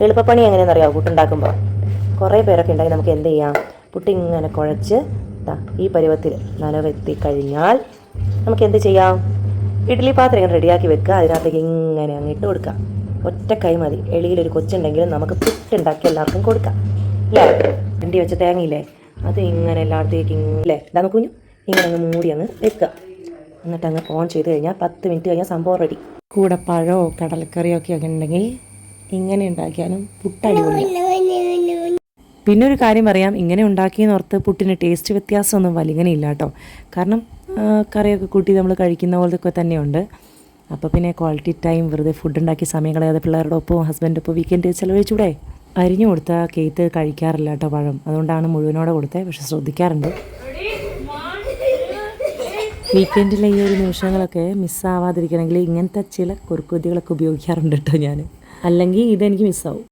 എളുപ്പപ്പണി എങ്ങനെയാണെന്ന് അറിയാമോ? പുട്ടുണ്ടാക്കുമ്പോൾ കുറേ പേരൊക്കെ ഉണ്ടെങ്കിൽ നമുക്ക് എന്ത് ചെയ്യാം, പുട്ട് ഇങ്ങനെ കുഴച്ച് ഈ പരുവത്തിൽ നനവെത്തി കഴിഞ്ഞാൽ നമുക്ക് എന്ത് ചെയ്യാം, ഇഡ്ഡലി പാത്രം ഇങ്ങനെ റെഡിയാക്കി വെക്കുക, അതിനകത്തേക്ക് ഇങ്ങനെ അങ്ങ് ഇട്ട് കൊടുക്കുക. ഒറ്റ കൈ മതി. എളിയിലൊരു കൊച്ചുണ്ടെങ്കിലും നമുക്ക് പുട്ടുണ്ടാക്കി എല്ലാവർക്കും കൊടുക്കാം അല്ലേ? വണ്ടി വെച്ച തേങ്ങയില്ലേ, അത് ഇങ്ങനെ എല്ലായിടത്തേക്കും അല്ലേ ഇതാ കുഞ്ഞു ഇങ്ങനെ അങ്ങ് മൂടി അങ്ങ് വെക്കുക. എന്നിട്ട് അങ്ങ് ഓൺ ചെയ്ത് കഴിഞ്ഞാൽ 10 മിനിറ്റ് കഴിഞ്ഞാൽ സംഭവം റെഡി. കൂടെ പഴമോ കടലക്കറിയോ ഒക്കെ ഉണ്ടെങ്കിൽ ഇങ്ങനെ ഉണ്ടാക്കിയാലും പുട്ടടിപൊളി. പിന്നെ ഒരു കാര്യം പറയാം, ഇങ്ങനെ ഉണ്ടാക്കിയെന്ന് ഓർത്ത് പുട്ടിന് ടേസ്റ്റ് വ്യത്യാസമൊന്നും വലിങ്ങനെ ഇല്ല കേട്ടോ. കാരണം കറിയൊക്കെ കൂട്ടി നമ്മൾ കഴിക്കുന്ന പോലത്തെ തന്നെയുണ്ട്. അപ്പോൾ പിന്നെ ക്വാളിറ്റി ടൈം, വെറുതെ ഫുഡ് ഉണ്ടാക്കി സമയം കളയാതെ പിള്ളേരുടെ ഒപ്പവും ഹസ്ബൻഡ് ഒപ്പം വീക്കെൻഡ് ചിലവഴിച്ചൂടെ. അരിഞ്ഞു കൊടുത്താൽ കേത്ത് കഴിക്കാറില്ല കേട്ടോ പഴം, അതുകൊണ്ടാണ് മുഴുവനോടെ കൊടുത്തത്. പക്ഷെ ശ്രദ്ധിക്കാറുണ്ട്. വീക്കെൻഡിലെ ഈ ഒരു നിമിഷങ്ങളൊക്കെ മിസ്സാവാതിരിക്കണമെങ്കിൽ ഇങ്ങനത്തെ ചില കുറുക്കുബുദ്ധികളൊക്കെ ഉപയോഗിക്കാറുണ്ട് കേട്ടോ ഞാൻ. അല്ലെങ്കിൽ ഇതെനിക്ക് മിസ്സാവും.